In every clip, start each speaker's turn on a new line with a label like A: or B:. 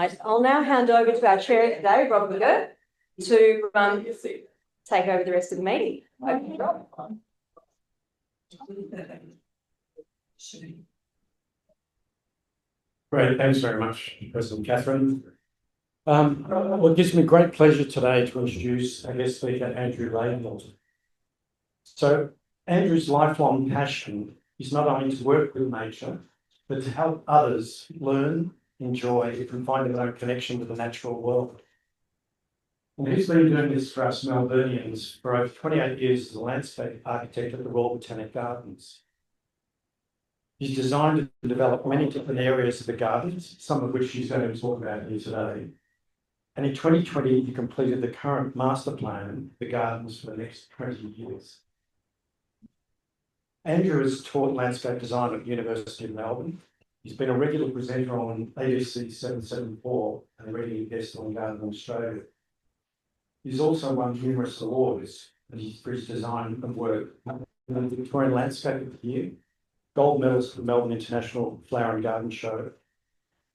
A: right. I'll now hand over to our chair today, Rob McGurk, to take over the rest of the meeting. Okay, Rob.
B: Great, thanks very much, President Catherine. Well, it gives me great pleasure today to introduce our guest speaker, Andrew Laidlaw. So, Andrew's lifelong passion is not only to work with nature, but to help others learn, enjoy, and find their own connection with the natural world. And he's been doing this for us Melburnians for over 28 years as a landscape architect at the Royal Botanical Gardens. He's designed and developed many different areas of the gardens, some of which he's going to talk about here today. And in 2020, he completed the current master plan for the gardens for the next 20 years. Andrew has taught landscape design at the University of Melbourne. He's been a regular presenter on ABC 774 and a regular guest on Garden Australia. He's also won numerous awards for his design and work, the Victorian Landscape of the Year, gold medals for the Melbourne International Flower and Garden Show.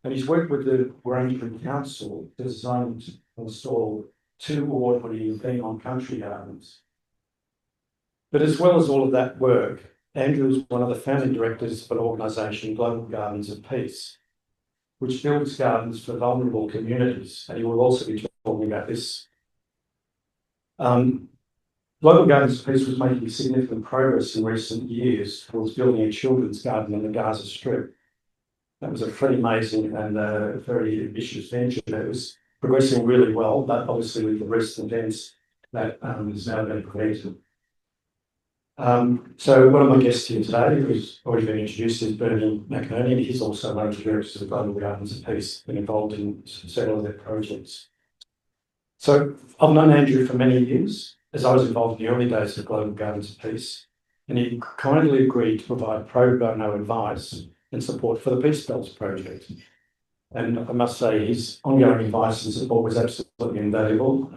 B: And he's worked with the Rotary Council to design and install 2 award-winning theme on country gardens. But as well as all of that work, Andrew is one of the founding directors of an organisation, Global Gardens of Peace, which builds gardens for vulnerable communities. And he will also be talking about this. Global Gardens of Peace was making significant progress in recent years towards building a children's garden in the Gaza Strip. That was a pretty amazing and very ambitious venture that was progressing really well, but obviously with the recent events that has now been prevented. So one of my guests here today, who's already been introduced, is Bernie McInerney, and he's also one of the directors of Global Gardens of Peace, been involved in several of their projects. So I've known Andrew for many years, as I was involved in the early days of Global Gardens of Peace, and he kindly agreed to provide pro bono advice and support for the Peace Bells project. And I must say his ongoing advice and support was absolutely invaluable.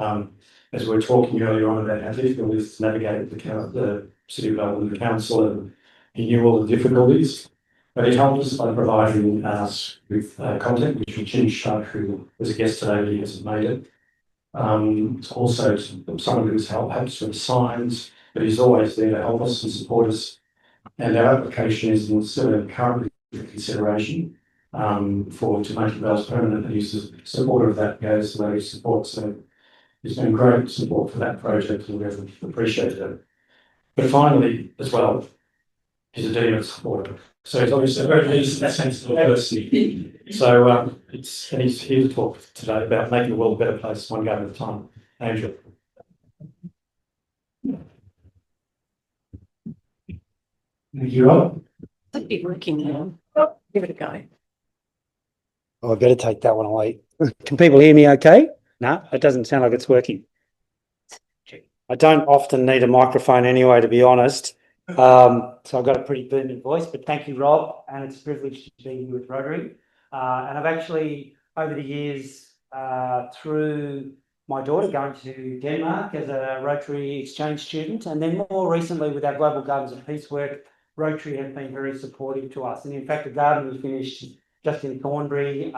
B: As we were talking earlier on about how difficult it is to navigate the City of Melbourne, the council, and he knew all the difficulties, but he helped us by providing us with content, which Jim Shark, who was a guest today, he hasn't made it. Also someone who's helps with signs, but he's always there to help us and support us. And our application is still currently under consideration to make bells permanent, and he's supporter of that goes the way he supports. So he's been great support for that project, and we've appreciated it. But finally, as well, he's a demon supporter. So he's obviously a very sensible person. So he's here to talk today about making the world a better place, one garden at a time. Andrew. Thank you, Rob.
A: It'd be working now. Give it a go.
C: Oh, I better take that one away. Can people hear me okay? No, it doesn't sound like it's working. I don't often need a microphone anyway, to be honest. So I've got a pretty booming voice, but thank you, Rob, and it's a privilege to be here with Rotary. And I've actually, over the years, through my daughter going to Denmark as a Rotary exchange student, and then more recently with our Global Gardens of Peace work, Rotary has been very supportive to us. And in fact, the garden we finished just in Thornbury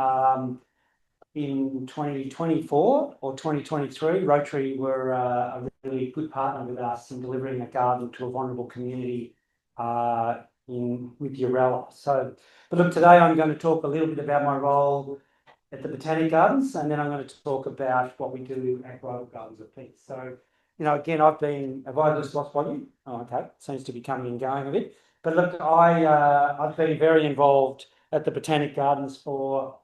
C: in 2024 or 2023, Rotary were a really good partner with us in delivering a garden to a vulnerable community with Urella. So, but look, today I'm going to talk a little bit about my role at the Botanic Gardens, and then I'm going to talk about what we do at Global Gardens of Peace. So, you know, again, have I just lost volume? Oh, okay, seems to be coming and going a bit. But look, I've been very involved at the Botanic Gardens for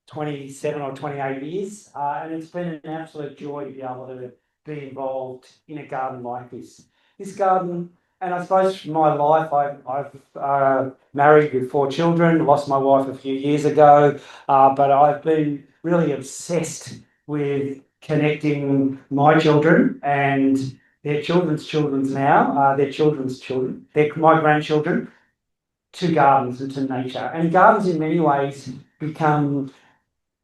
C: 27 or 28 years, and it's been an absolute joy to be able to be involved in a garden like this. This garden, and I suppose my life, I've married with 4 children, lost my wife a few years ago, but I've been really obsessed with connecting my children and their children's now, their children's children, my grandchildren, to gardens and to nature. And gardens in many ways become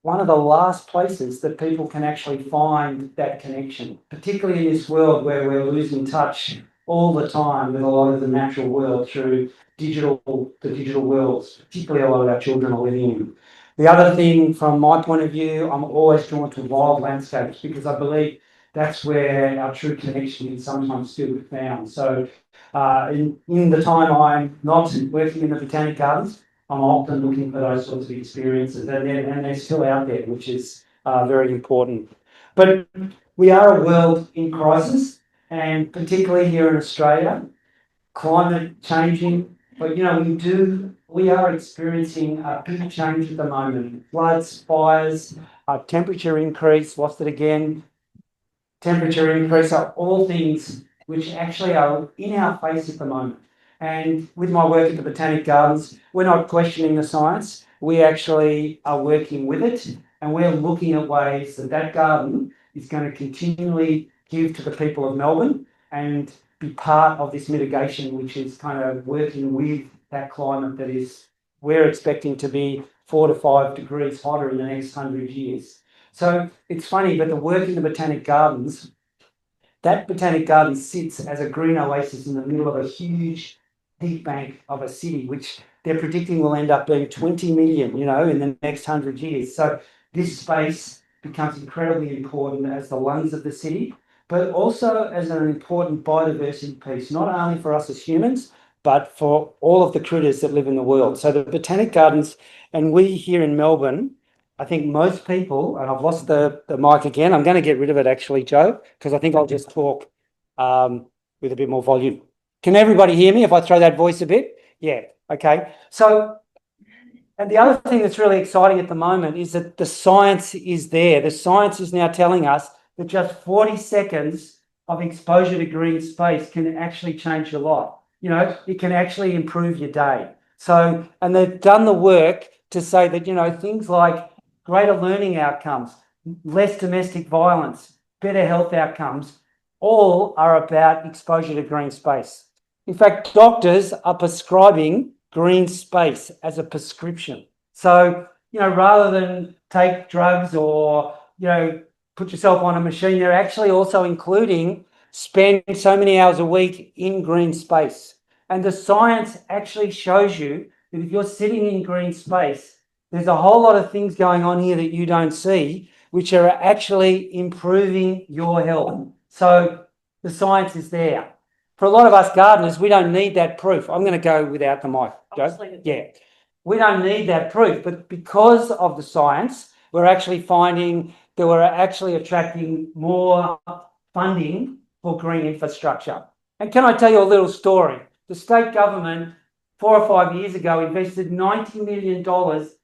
C: one of the last places that people can actually find that connection, particularly in this world where we're losing touch all the time with a lot of the natural world through the digital worlds, particularly a lot of our children are living in. The other thing, from my point of view, I'm always drawn to wild landscapes because I believe that's where our true connection is sometimes still found. So in the time I'm not working in the Botanic Gardens, I'm often looking for those sorts of experiences, and they're still out there, which is very important. But we are a world in crisis, and particularly here in Australia, climate changing. But we are experiencing a big change at the moment. Floods, fires, temperature increase. What's it again? Temperature increase are all things which actually are in our face at the moment. And with my work at the Botanic Gardens, we're not questioning the science. We actually are working with it, and we're looking at ways that that garden is going to continually give to the people of Melbourne and be part of this mitigation, which is kind of working with that climate that is, we're expecting to be 4 to 5 degrees hotter in the next 100 years. So it's funny, but the work in the Botanic Gardens, that Botanic Garden sits as a green oasis in the middle of a huge heat bank of a city, which they're predicting will end up being 20 million, in the next 100 years. So this space becomes incredibly important as the lungs of the city, but also as an important biodiversity piece, not only for us as humans, but for all of the critters that live in the world. So the Botanic Gardens, and we here in Melbourne, I think most people, and I've lost the mic again, I'm going to get rid of it actually, Joe, because I think I'll just talk with a bit more volume. Can everybody hear me if I throw that voice a bit? Yeah, okay. So, and the other thing that's really exciting at the moment is that the science is there. The science is now telling us that just 40 seconds of exposure to green space can actually change your life. It can actually improve your day. So, and they've done the work to say that, things like greater learning outcomes, less domestic violence, better health outcomes, all are about exposure to green space. In fact, doctors are prescribing green space as a prescription. So, rather than take drugs or, put yourself on a machine, they're actually also including spend so many hours a week in green space. And the science actually shows you that if you're sitting in green space, there's a whole lot of things going on here that you don't see, which are actually improving your health. So the science is there. For a lot of us gardeners, we don't need that proof. I'm going to go without the mic, Joe. Yeah. We don't need that proof, but because of the science, we're actually finding that we're actually attracting more funding for green infrastructure. And can I tell you a little story? The state government 4 or 5 years ago invested $90 million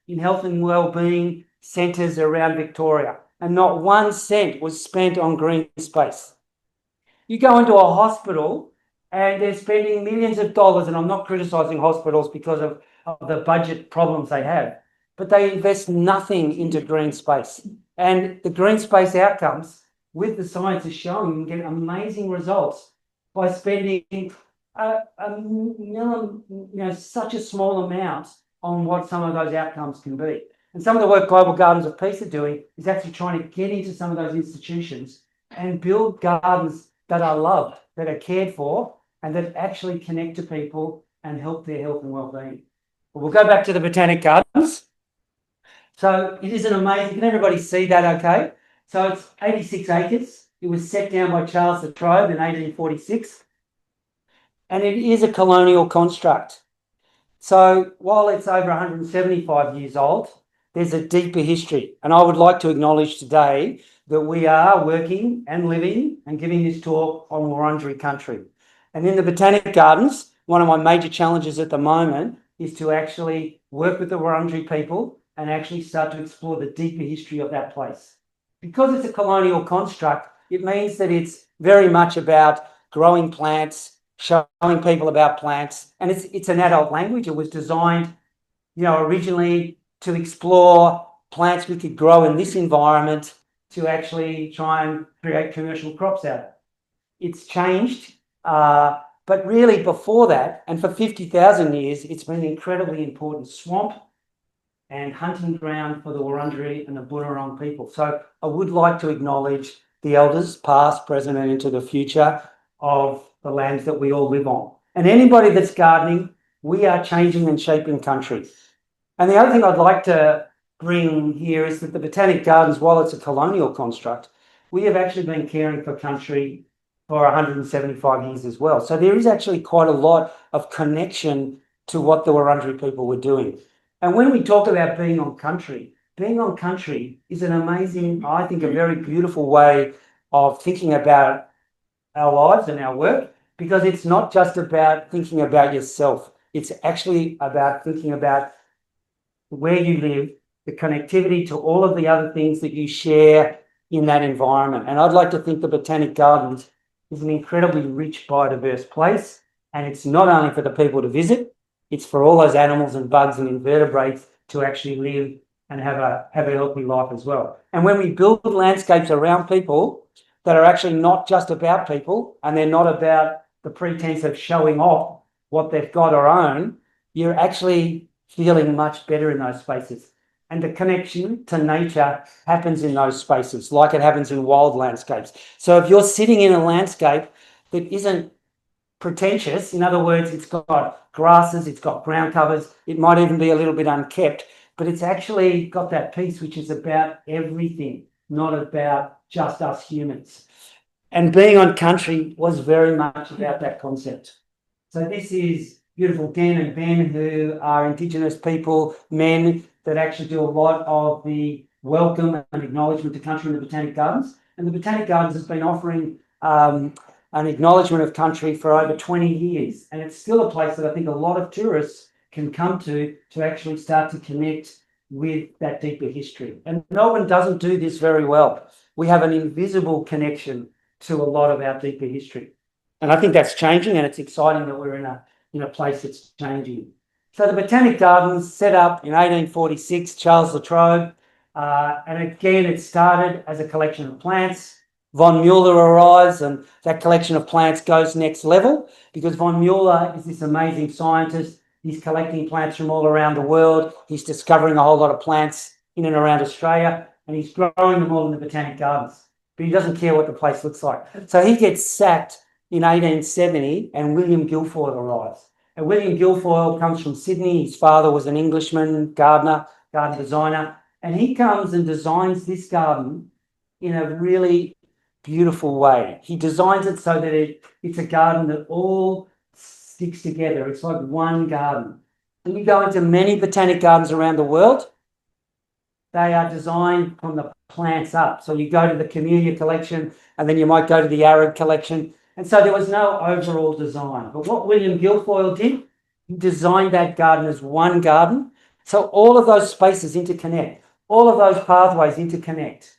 C: in health and wellbeing centres around Victoria, and not 1 cent was spent on green space. You go into a hospital and they're spending millions of dollars, and I'm not criticising hospitals because of the budget problems they have, but they invest nothing into green space. And the green space outcomes, with the science is showing, you can get amazing results by spending such a small amount on what some of those outcomes can be. And some of the work Global Gardens of Peace are doing is actually trying to get into some of those institutions and build gardens that are loved, that are cared for, and that actually connect to people and help their health and well-being. But we'll go back to the Botanic Gardens. So it is an amazing, can everybody see that okay? So it's 86 acres. It was set down by Charles de Trobe in 1846. And it is a colonial construct. So while it's over 175 years old, there's a deeper history. And I would like to acknowledge today that we are working and living and giving this talk on Wurundjeri country. And in the Botanic Gardens, one of my major challenges at the moment is to actually work with the Wurundjeri people and actually start to explore the deeper history of that place. Because it's a colonial construct, it means that it's very much about growing plants, showing people about plants, and it's an adult language. It was designed, originally to explore plants we could grow in this environment to actually try and create commercial crops out of it. It's changed, but really before that, and for 50,000 years, it's been an incredibly important swamp and hunting ground for the Wurundjeri and the Bunurong people. So I would like to acknowledge the elders, past, present, and into the future of the lands that we all live on. And anybody that's gardening, we are changing and shaping country. And the other thing I'd like to bring here is that the Botanic Gardens, while it's a colonial construct, we have actually been caring for country for 175 years as well. So there is actually quite a lot of connection to what the Wurundjeri people were doing. And when we talk about being on country is an amazing, I think, a very beautiful way of thinking about our lives and our work, because it's not just about thinking about yourself. It's actually about thinking about where you live, the connectivity to all of the other things that you share in that environment. And I'd like to think the Botanic Gardens is an incredibly rich, biodiverse place. And it's not only for the people to visit, it's for all those animals and bugs and invertebrates to actually live and have a healthy life as well. And when we build landscapes around people that are actually not just about people, and they're not about the pretense of showing off what they've got or own, you're actually feeling much better in those spaces. And the connection to nature happens in those spaces, like it happens in wild landscapes. So if you're sitting in a landscape that isn't pretentious, in other words, it's got grasses, it's got ground covers, it might even be a little bit unkept, but it's actually got that piece which is about everything, not about just us humans. And being on country was very much about that concept. So this is beautiful Dan and Ben, who are Indigenous people, men that actually do a lot of the welcome and acknowledgement to country in the Botanic Gardens. And the Botanic Gardens has been offering an acknowledgement of country for over 20 years. And it's still a place that I think a lot of tourists can come to actually start to connect with that deeper history. And Melbourne doesn't do this very well. We have an invisible connection to a lot of our deeper history. And I think that's changing, and it's exciting that we're in a place that's changing. So the Botanic Gardens set up in 1846, Charles La Trobe, and again, it started as a collection of plants. Von Mueller arrives, and that collection of plants goes next level, because Von Mueller is this amazing scientist. He's collecting plants from all around the world. He's discovering a whole lot of plants in and around Australia, and he's growing them all in the Botanic Gardens. But he doesn't care what the place looks like. So he gets sacked in 1870, and William Guilfoyle arrives. And William Guilfoyle comes from Sydney. His father was an Englishman, garden designer, and he comes and designs this garden in a really beautiful way. He designs it so that it's a garden that all sticks together. It's like one garden. And you go into many botanic gardens around the world, they are designed from the plants up. So you go to the Camellia collection, and then you might go to the Arid collection. And so there was no overall design. But what William Guilfoyle did, he designed that garden as one garden. So all of those spaces interconnect, all of those pathways interconnect.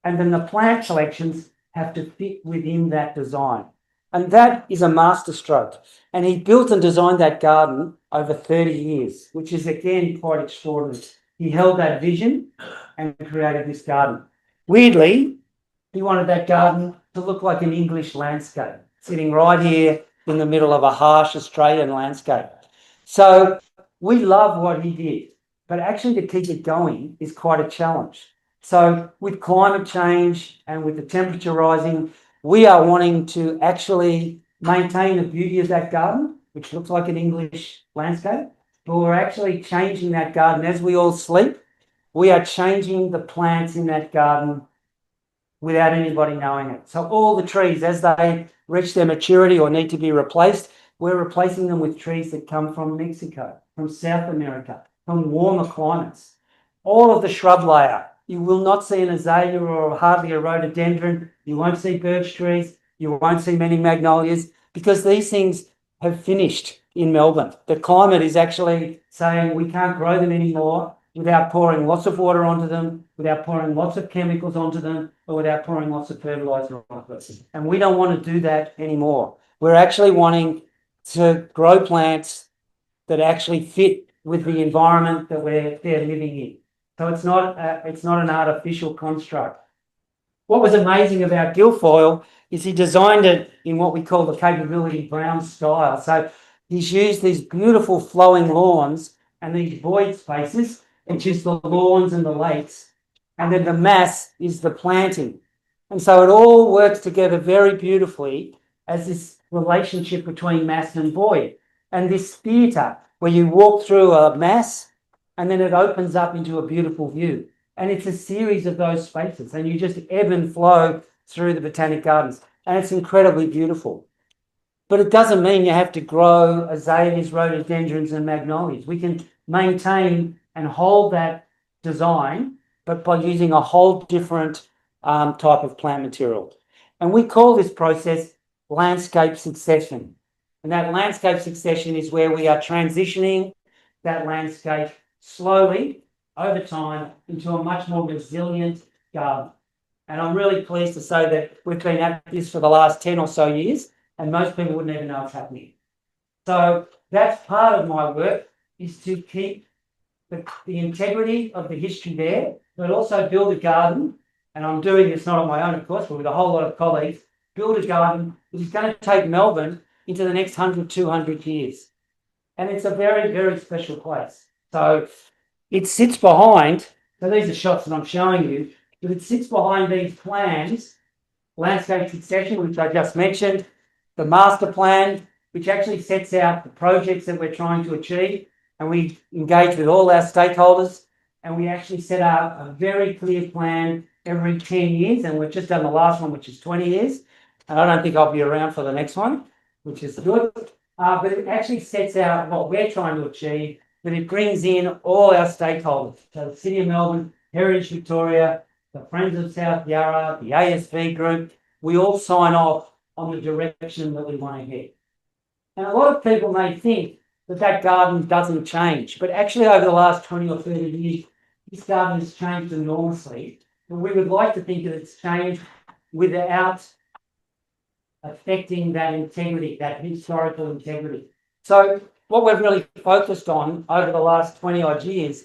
C: And then the plant collections have to fit within that design. And that is a masterstroke. And he built and designed that garden over 30 years, which is, again, quite extraordinary. He held that vision and created this garden. Weirdly, he wanted that garden to look like an English landscape, sitting right here in the middle of a harsh Australian landscape. So we love what he did, but actually to keep it going is quite a challenge. So with climate change and with the temperature rising, we are wanting to actually maintain the beauty of that garden, which looks like an English landscape, but we're actually changing that garden as we all sleep. We are changing the plants in that garden without anybody knowing it. So all the trees, as they reach their maturity or need to be replaced, we're replacing them with trees that come from Mexico, from South America, from warmer climates. All of the shrub layer, you will not see an azalea or hardly a rhododendron. You won't see birch trees. You won't see many magnolias, because these things have finished in Melbourne. The climate is actually saying we can't grow them anymore without pouring lots of water onto them, without pouring lots of chemicals onto them, or without pouring lots of fertiliser onto them. And we don't want to do that anymore. We're actually wanting to grow plants that actually fit with the environment that they're living in. So it's not an artificial construct. What was amazing about Guilfoyle is he designed it in what we call the capability brown style. So he's used these beautiful flowing lawns and these void spaces, which is the lawns and the lakes, and then the mass is the planting. And so it all works together very beautifully as this relationship between mass and void. And this theatre where you walk through a mass and then it opens up into a beautiful view. And it's a series of those spaces, and you just ebb and flow through the Botanic Gardens, and it's incredibly beautiful. But it doesn't mean you have to grow azaleas, rhododendrons, and magnolias. We can maintain and hold that design, but by using a whole different type of plant material. And we call this process landscape succession. And that landscape succession is where we are transitioning that landscape slowly over time into a much more resilient garden. And I'm really pleased to say that we've been at this for the last 10 or so years, and most people wouldn't even know it's happening. So that's part of my work, is to keep the integrity of the history there, but also build a garden. And I'm doing this not on my own, of course, but with a whole lot of colleagues, build a garden that is going to take Melbourne into the next 100, 200 years. And it's a very, very special place. So it sits behind, so these are shots that I'm showing you, but it sits behind these plans, landscape succession, which I just mentioned, the master plan, which actually sets out the projects that we're trying to achieve, and we engage with all our stakeholders, and we actually set out a very clear plan every 10 years, and we've just done the last one, which is 20 years, and I don't think I'll be around for the next one, which is good, but it actually sets out what we're trying to achieve, but it brings in all our stakeholders, so the City of Melbourne, Heritage Victoria, the Friends of South Yarra, the ASV group, we all sign off on the direction that we want to head. And a lot of people may think that that garden doesn't change, but actually over the last 20 or 30 years, this garden has changed enormously. And we would like to think that it's changed without affecting that integrity, that historical integrity. So what we've really focused on over the last 20 odd years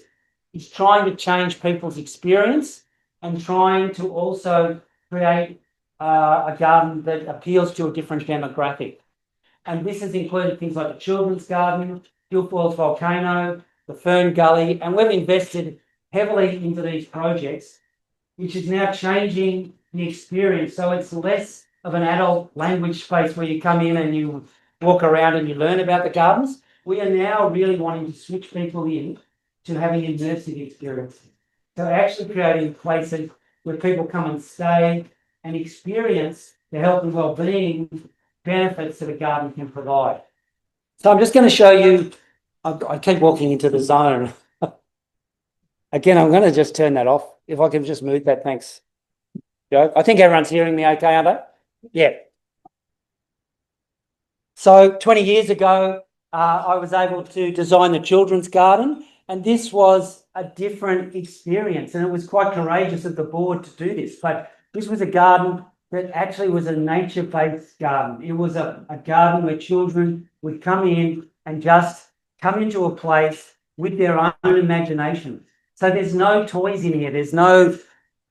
C: is trying to change people's experience and trying to also create a garden that appeals to a different demographic. And this has included things like the Children's Garden, Guilfoyle's Volcano, the Fern Gully, and we've invested heavily into these projects, which is now changing the experience. So it's less of an adult language space where you come in and you walk around and you learn about the gardens. We are now really wanting to switch people in to having immersive experiences. So actually creating places where people come and stay and experience the health and well-being benefits that a garden can provide. So I'm just going to show you, I keep walking into the zone. Again, I'm going to just turn that off. If I can just move that, thanks. Joe, I think everyone's hearing me okay, aren't they? Yeah. So 20 years ago, I was able to design the Children's Garden, and this was a different experience, and it was quite courageous of the board to do this, but this was a garden that actually was a nature-based garden. It was a garden where children would come in and just come into a place with their own imagination. So there's no toys in here. There's no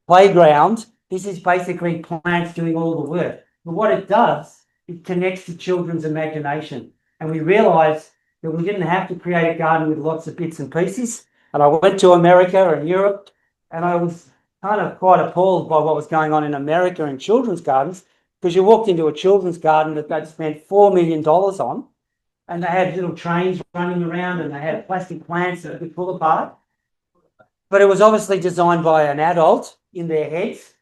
C: playground. This is basically plants doing all the work. But what it does, it connects to children's imagination. And we realised that we didn't have to create a garden with lots of bits and pieces. And I went to America and Europe, and I was kind of quite appalled by what was going on in America in children's gardens, because you walked into a children's garden that they'd spent $4 million on, and they had little trains running around and they had plastic plants that could pull apart. But it was obviously designed by an adult in their heads.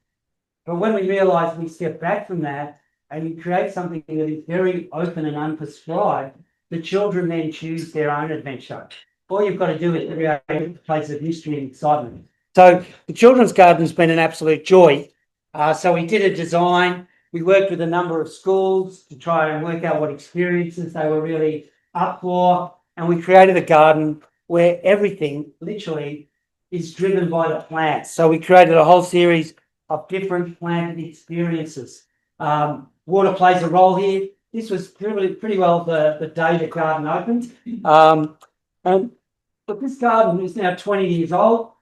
C: But when we realised we step back from that and you create something that is very open and unprescribed, the children then choose their own adventure. All you've got to do is create a place of history and excitement. So the Children's Garden's been an absolute joy. So we did a design. We worked with a number of schools to try and work out what experiences they were really up for. And we created a garden where everything literally is driven by the plants. So we created a whole series of different planted experiences. Water plays a role here. This was pretty well the day the garden opened. But this garden is now 20 years old,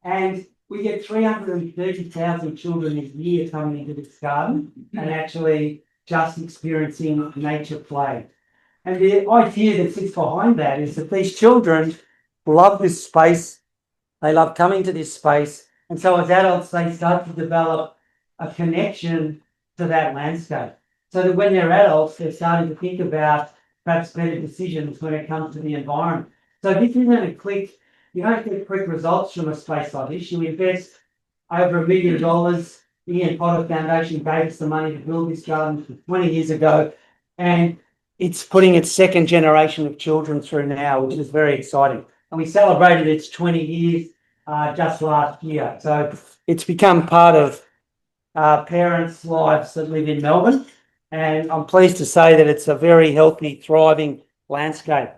C: and we get 330,000 children a year coming into this garden and actually just experiencing nature play. And the idea that sits behind that is that these children love this space. They love coming to this space. And so as adults, they start to develop a connection to that landscape. So that when they're adults, they're starting to think about perhaps better decisions when it comes to the environment. So this isn't a quick you don't get quick results from a space like this. You invest over $1 million. The Ian Potter Foundation gave us the money to build this garden 20 years ago, and it's putting its second generation of children through now, which is very exciting. And we celebrated its 20 years just last year. So it's become part of parents' lives that live in Melbourne. And I'm pleased to say that it's a very healthy, thriving landscape.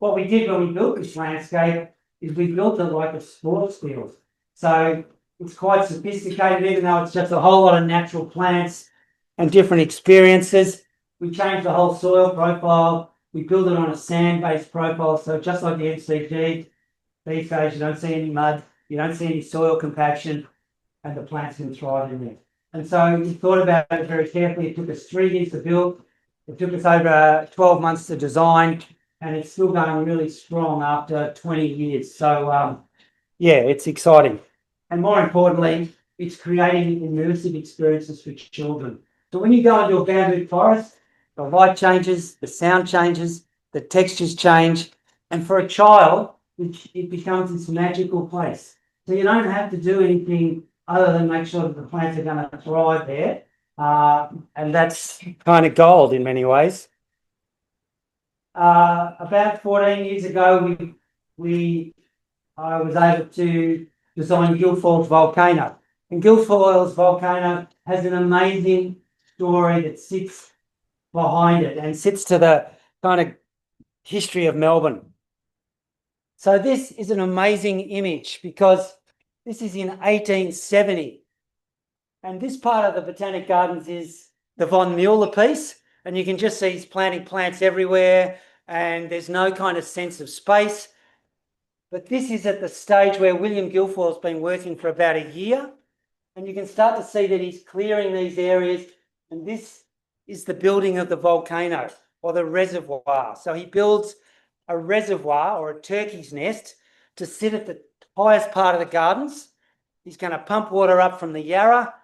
C: What we did when we built this landscape is we built it like a sports field. So it's quite sophisticated, even though it's just a whole lot of natural plants and different experiences. We changed the whole soil profile. We built it on a sand-based profile. So just like the MCG, these days you don't see any mud, you don't see any soil compaction, and the plants can thrive in there. And so we thought about it very carefully. It took us 3 years to build. It took us over 12 months to design, and it's still going really strong after 20 years. So, yeah, it's exciting. And more importantly, it's creating immersive experiences for children. So when you go into a bamboo forest, the light changes, the sound changes, the textures change, and for a child, it becomes this magical place. So you don't have to do anything other than make sure that the plants are going to thrive there. And that's kind of gold in many ways. About 14 years ago, I was able to design Guilfoyle's volcano. And Guilfoyle's volcano has an amazing story that sits behind it and sits to the kind of history of Melbourne. So this is an amazing image because this is in 1870. And this part of the Botanic Gardens is the Von Mueller piece. And you can just see he's planting plants everywhere and there's no kind of sense of space. But this is at the stage where William Guilfoyle's been working for about a year. And you can start to see that he's clearing these areas. And this is the building of the volcano or the reservoir. So he builds a reservoir or a turkey's nest to sit at the highest part of the gardens. He's going to pump water up from the Yarra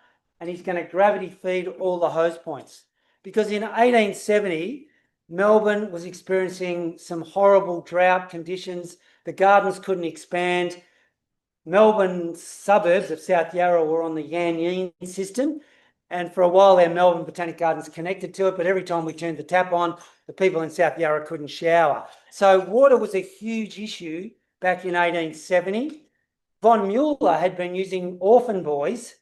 C: and he's going to gravity feed all the hose points. Because in 1870, Melbourne was experiencing some horrible drought conditions. The gardens couldn't expand. Melbourne's suburbs of South Yarra were on the Yan Yean system. And for a while there, Melbourne Botanic Gardens connected to it. But every time we turned the tap on, the people in South Yarra couldn't shower. So water was a huge issue back in 1870. Von Mueller had been using orphan boys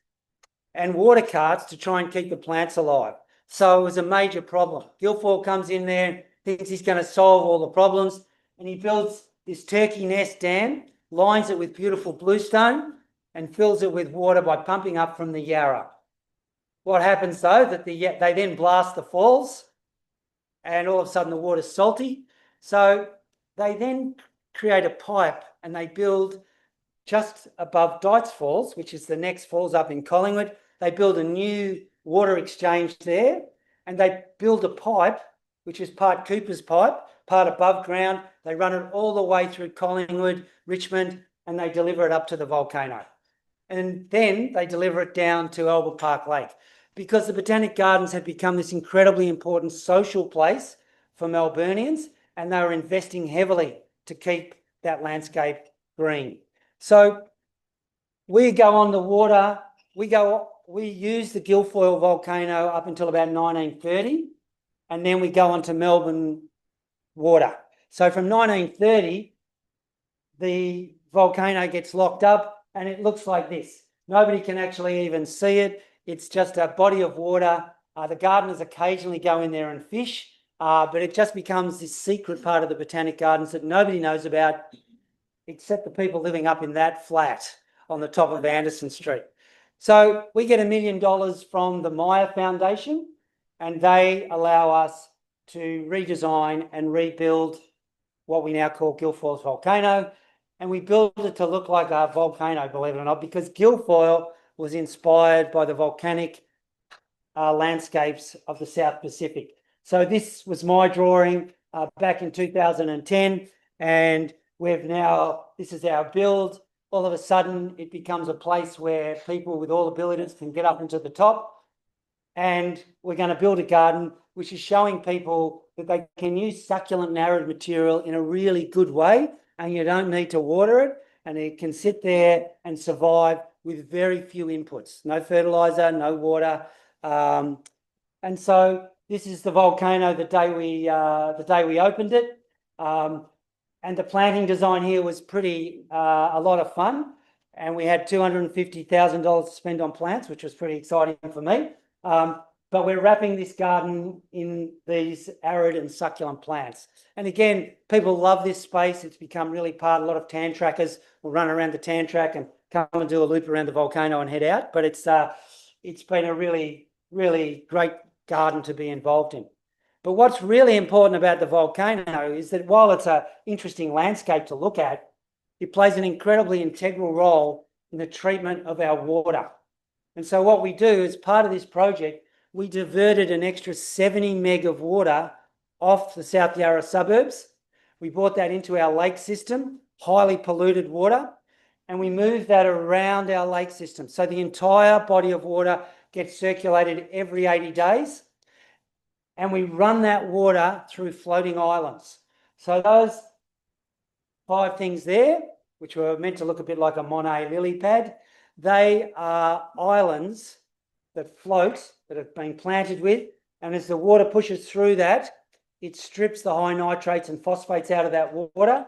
C: and water carts to try and keep the plants alive. So it was a major problem. Guilfoyle comes in there, thinks he's going to solve all the problems, and he builds this turkey nest dam, lines it with beautiful bluestone, and fills it with water by pumping up from the Yarra. What happens though, that they then blast the falls, and all of a sudden the water's salty. So they then create a pipe and they build just above Dights Falls, which is the next falls up in Collingwood. They build a new water exchange there and they build a pipe, which is part Cooper's pipe, part above ground. They run it all the way through Collingwood, Richmond, and they deliver it up to the volcano. And then they deliver it down to Albert Park Lake because the Botanic Gardens had become this incredibly important social place for Melburnians and they were investing heavily to keep that landscape green. So we go on the water, we use the Guilfoyle volcano up until about 1930, and then we go on to Melbourne water. So from 1930, the volcano gets locked up and it looks like this. Nobody can actually even see it. It's just a body of water. The gardeners occasionally go in there and fish, but it just becomes this secret part of the Botanic Gardens that nobody knows about except the people living up in that flat on the top of Anderson Street. So we get $1 million from the Myer Foundation and they allow us to redesign and rebuild what we now call Guilfoyle's volcano. And we built it to look like a volcano, believe it or not, because Guilfoyle was inspired by the volcanic landscapes of the South Pacific. So this was my drawing back in 2010 and this is our build. All of a sudden, it becomes a place where people with all abilities can get up into the top. And we're going to build a garden which is showing people that they can use succulent narrow material in a really good way and you don't need to water it, and it can sit there and survive with very few inputs, no fertilizer, no water. And so this is the volcano the day we opened it. And the planting design here was pretty a lot of fun. And we had $250,000 to spend on plants, which was pretty exciting for me. But we're wrapping this garden in these arid and succulent plants. And again, people love this space. It's become really part. A lot of tan trackers will run around the tan track and come and do a loop around the volcano and head out. But it's been a really, really great garden to be involved in. But what's really important about the volcano is that while it's an interesting landscape to look at, it plays an incredibly integral role in the treatment of our water. And so what we do as part of this project, we diverted an extra 70 meg of water off the South Yarra suburbs. We brought that into our lake system, highly polluted water, and we moved that around our lake system. So the entire body of water gets circulated every 80 days. And we run that water through floating islands. So those 5 things there, which were meant to look a bit like a Monet lily pad, they are islands that float, that have been planted with, and as the water pushes through that, it strips the high nitrates and phosphates out of that water,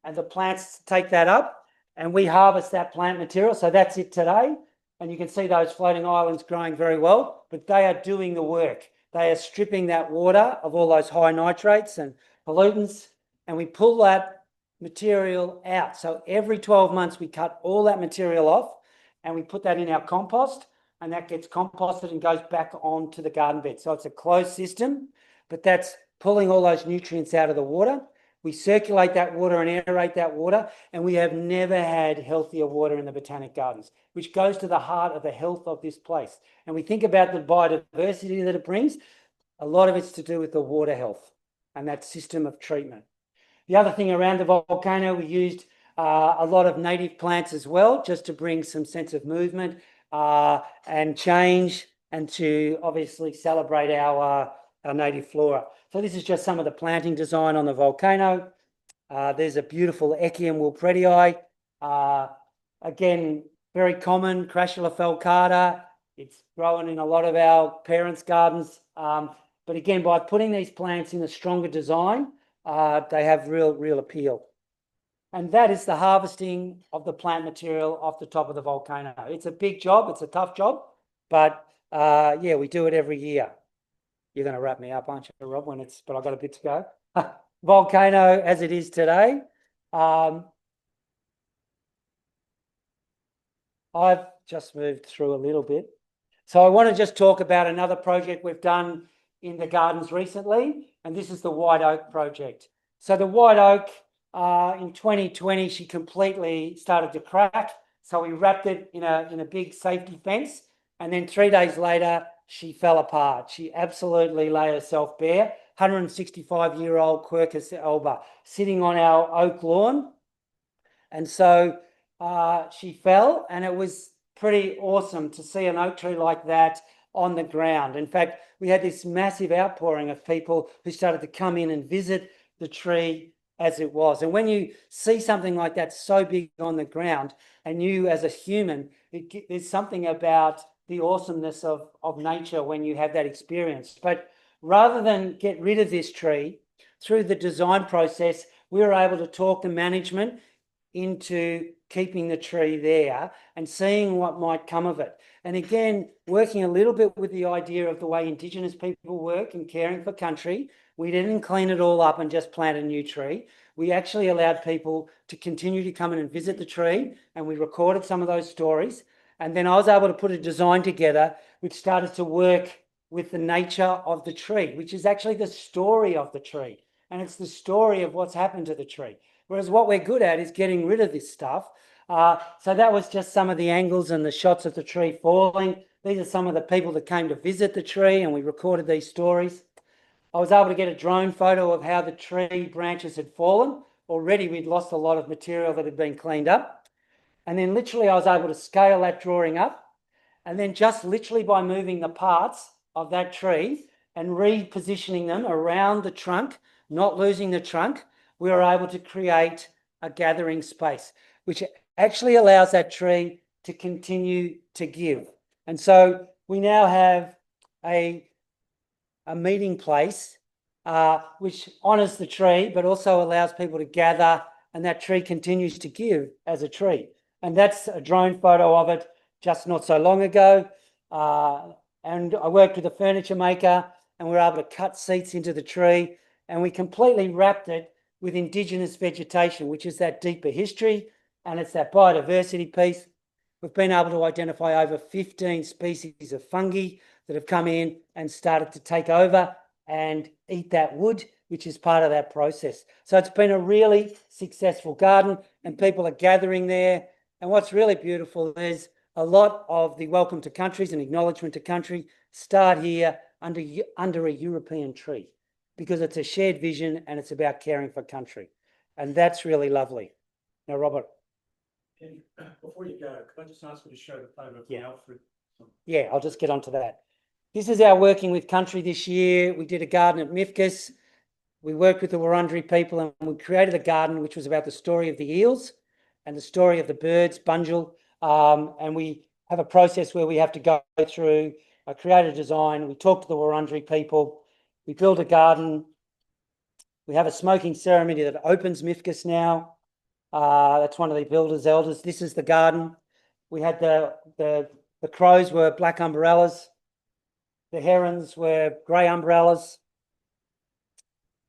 C: and the plants take that up, and we harvest that plant material. So that's it today. And you can see those floating islands growing very well, but they are doing the work. They are stripping that water of all those high nitrates and pollutants, and we pull that material out. So every 12 months, we cut all that material off and we put that in our compost, and that gets composted and goes back onto the garden bed. So it's a closed system, but that's pulling all those nutrients out of the water. We circulate that water and aerate that water, and we have never had healthier water in the Botanic Gardens, which goes to the heart of the health of this place. And we think about the biodiversity that it brings. A lot of it's to do with the water health and that system of treatment. The other thing around the volcano, we used a lot of native plants as well, just to bring some sense of movement and change, and to obviously celebrate our native flora. So this is just some of the planting design on the volcano. There's a beautiful Echium wilfredii. Again, very common, Crassula falcata. It's growing in a lot of our parents' gardens. But again, by putting these plants in a stronger design, they have real appeal. And that is the harvesting of the plant material off the top of the volcano. It's a big job. It's a tough job. But yeah, we do it every year. You're going to wrap me up, aren't you, Rob? But I've got a bit to go. Volcano as it is today. I've just moved through a little bit. So I want to just talk about another project we've done in the gardens recently, and this is the White Oak project. So the White Oak, in 2020, she completely started to crack. So we wrapped it in a big safety fence, and then 3 days later, she fell apart. She absolutely lay herself bare. 165-year-old Quercus alba sitting on our oak lawn. And so she fell, and it was pretty awesome to see an oak tree like that on the ground. In fact, we had this massive outpouring of people who started to come in and visit the tree as it was. And when you see something like that so big on the ground, and you as a human, there's something about the awesomeness of nature when you have that experience. But rather than get rid of this tree, through the design process, we were able to talk the management into keeping the tree there and seeing what might come of it. And again, working a little bit with the idea of the way Indigenous people work in caring for country, we didn't clean it all up and just plant a new tree. We actually allowed people to continue to come in and visit the tree, and we recorded some of those stories. And then I was able to put a design together which started to work with the nature of the tree, which is actually the story of the tree. And it's the story of what's happened to the tree. Whereas what we're good at is getting rid of this stuff. So that was just some of the angles and the shots of the tree falling. These are some of the people that came to visit the tree, and we recorded these stories. I was able to get a drone photo of how the tree branches had fallen. Already we'd lost a lot of material that had been cleaned up. And then literally I was able to scale that drawing up. And then just literally by moving the parts of that tree and repositioning them around the trunk, not losing the trunk, we were able to create a gathering space, which actually allows that tree to continue to give. And so we now have a meeting place which honours the tree, but also allows people to gather, and that tree continues to give as a tree. And that's a drone photo of it just not so long ago. And I worked with a furniture maker, and we were able to cut seats into the tree, and we completely wrapped it with indigenous vegetation, which is that deeper history, and it's that biodiversity piece. We've been able to identify over 15 species of fungi that have come in and started to take over and eat that wood, which is part of that process. So it's been a really successful garden, and people are gathering there. And what's really beautiful is a lot of the welcome to countries and acknowledgement to country start here under a European tree, because it's a shared vision and it's about caring for country. And that's really lovely. Now, Robert.
B: Before you go, could I just ask you to show the photo of Alfred?
C: Yeah, I'll just get onto that. This is our working with country this year. We did a garden at Mifkas. We worked with the Wurundjeri people, and we created a garden which was about the story of the eels and the story of the birds, Bunjil. And we have a process where we have to go through, create a design. We talk to the Wurundjeri people. We build a garden. We have a smoking ceremony that opens Mifkas now. That's one of the builders' elders. This is the garden. We had the crows were black umbrellas. The herons were grey umbrellas.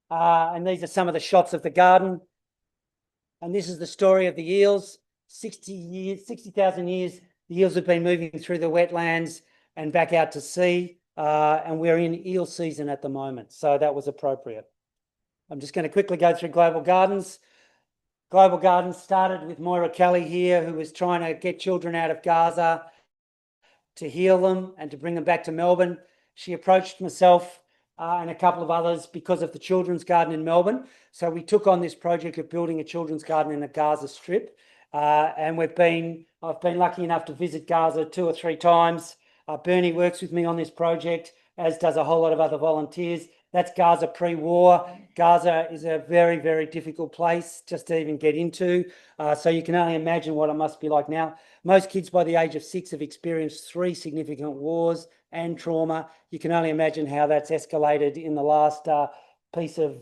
C: And these are some of the shots of the garden. And this is the story of the eels. 60,000 years, the eels have been moving through the wetlands and back out to sea. And we're in eel season at the moment. So that was appropriate. I'm just going to quickly go through Global Gardens. Global Gardens started with Moira Kelly here, who was trying to get children out of Gaza to heal them and to bring them back to Melbourne. She approached myself and a couple of others because of the children's garden in Melbourne. So we took on this project of building a children's garden in the Gaza Strip. And I've been lucky enough to visit Gaza 2 or 3 times. Bernie works with me on this project, as does a whole lot of other volunteers. That's Gaza pre-war. Gaza is a very, very difficult place just to even get into. So you can only imagine what it must be like now. Most kids by the age of 6 have experienced 3 significant wars and trauma. You can only imagine how that's escalated in the last piece of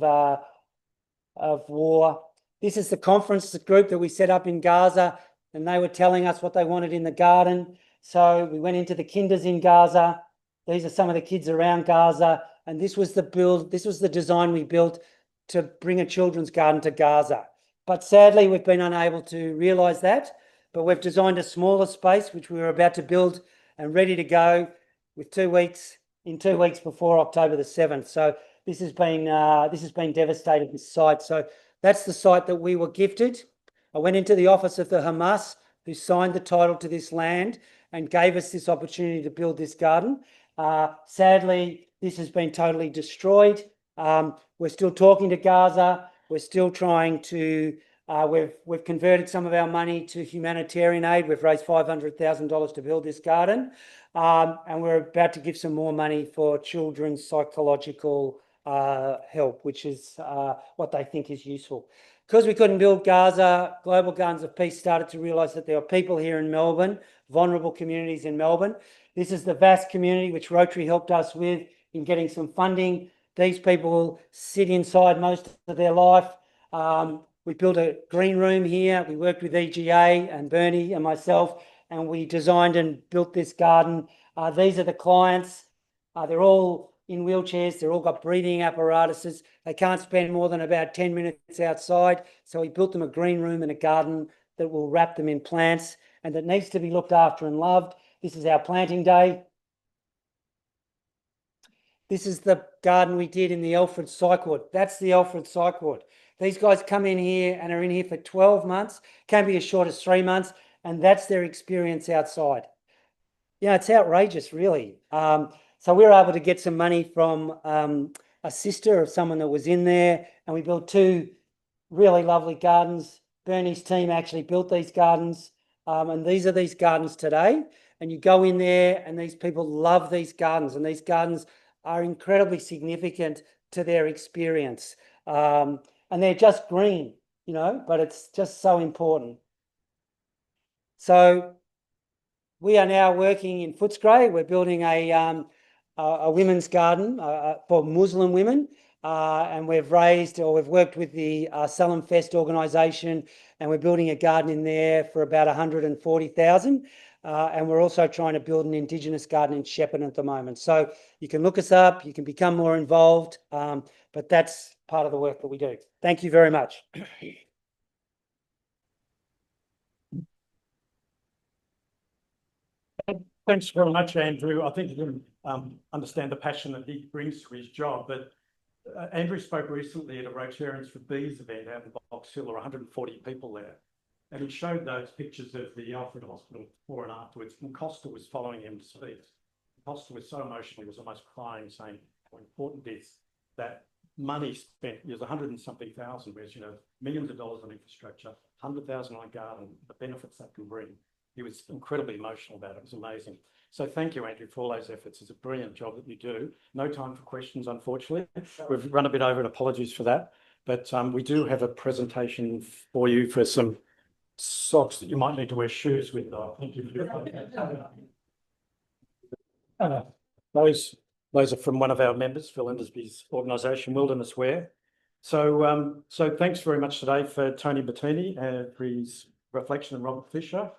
C: war. This is the conference group that we set up in Gaza, and they were telling us what they wanted in the garden. So we went into the kinders in Gaza. These are some of the kids around Gaza. And this was the design we built to bring a children's garden to Gaza. But sadly, we've been unable to realise that. But we've designed a smaller space, which we were about to build and ready to go with 2 weeks before October the 7th. So this has been devastated, this site. So that's the site that we were gifted. I went into the office of the Hamas, who signed the title to this land and gave us this opportunity to build this garden. Sadly, this has been totally destroyed. We're still talking to Gaza. We're still trying to, we've converted some of our money to humanitarian aid. We've raised $500,000 to build this garden. And we're about to give some more money for children's psychological help, which is what they think is useful. Because we couldn't build Gaza, Global Gardens of Peace started to realise that there are people here in Melbourne, vulnerable communities in Melbourne. This is the vast community which Rotary helped us with in getting some funding. These people sit inside most of their life. We built a green room here. We worked with EGA and Bernie and myself, and we designed and built this garden. These are the clients. They're all in wheelchairs. They're all got breathing apparatuses. They can't spend more than about 10 minutes outside. So we built them a green room and a garden that will wrap them in plants and that needs to be looked after and loved. This is our planting day. This is the garden we did in the Alfred Psych Ward. That's the Alfred Psych Ward. These guys come in here and are in here for 12 months, can be as short as 3 months, and that's their experience outside. Yeah, it's outrageous, really. So we were able to get some money from a sister of someone that was in there, and we built 2 really lovely gardens. Bernie's team actually built these gardens, and these are these gardens today. And you go in there, and these people love these gardens, and these gardens are incredibly significant to their experience. And they're just green. you know, but it's just so important. So we are now working in Footscray. We're building a women's garden for Muslim women. And we've worked with the Salem Fest organisation, and we're building a garden in there for about 140,000. And we're also trying to build an Indigenous garden in Shepparton at the moment. So you can look us up, you can become more involved, but that's part of the work that we do. Thank you very much.
B: Thanks very much, Andrew. I think you can understand the passion that he brings to his job, but Andrew spoke recently at a Rotarians for Bees event out in Box Hill. There were 140 people there. And he showed those pictures of the Alfred Hospital before and afterwards. And Costa was following him to speak. Costa was so emotional, he was almost crying, saying how important it is that money spent, there's 100 and something thousand, whereas, you know, millions of dollars on infrastructure, 100,000 on a garden, the benefits that can bring. He was incredibly emotional about it. It was amazing. So thank you, Andrew, for all those efforts. It's a brilliant job that you do. No time for questions, unfortunately. We've run a bit over and apologies for that. But we do have a presentation for you for some socks that you might need to wear shoes with. Thank you. Those are from one of our members, Phil Endersby's organisation, Wilderness Wear. So thanks very much today for Tony Bettini for his reflection, and Robert Fisher.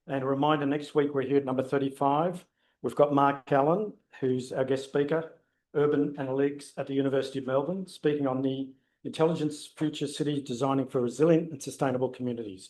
B: And a reminder, next week we're here at number 35. We've got Mark Allen, who's our guest speaker, Urban Analytics at the University of Melbourne, speaking on the Intelligence Future City Designing for Resilient and Sustainable Communities.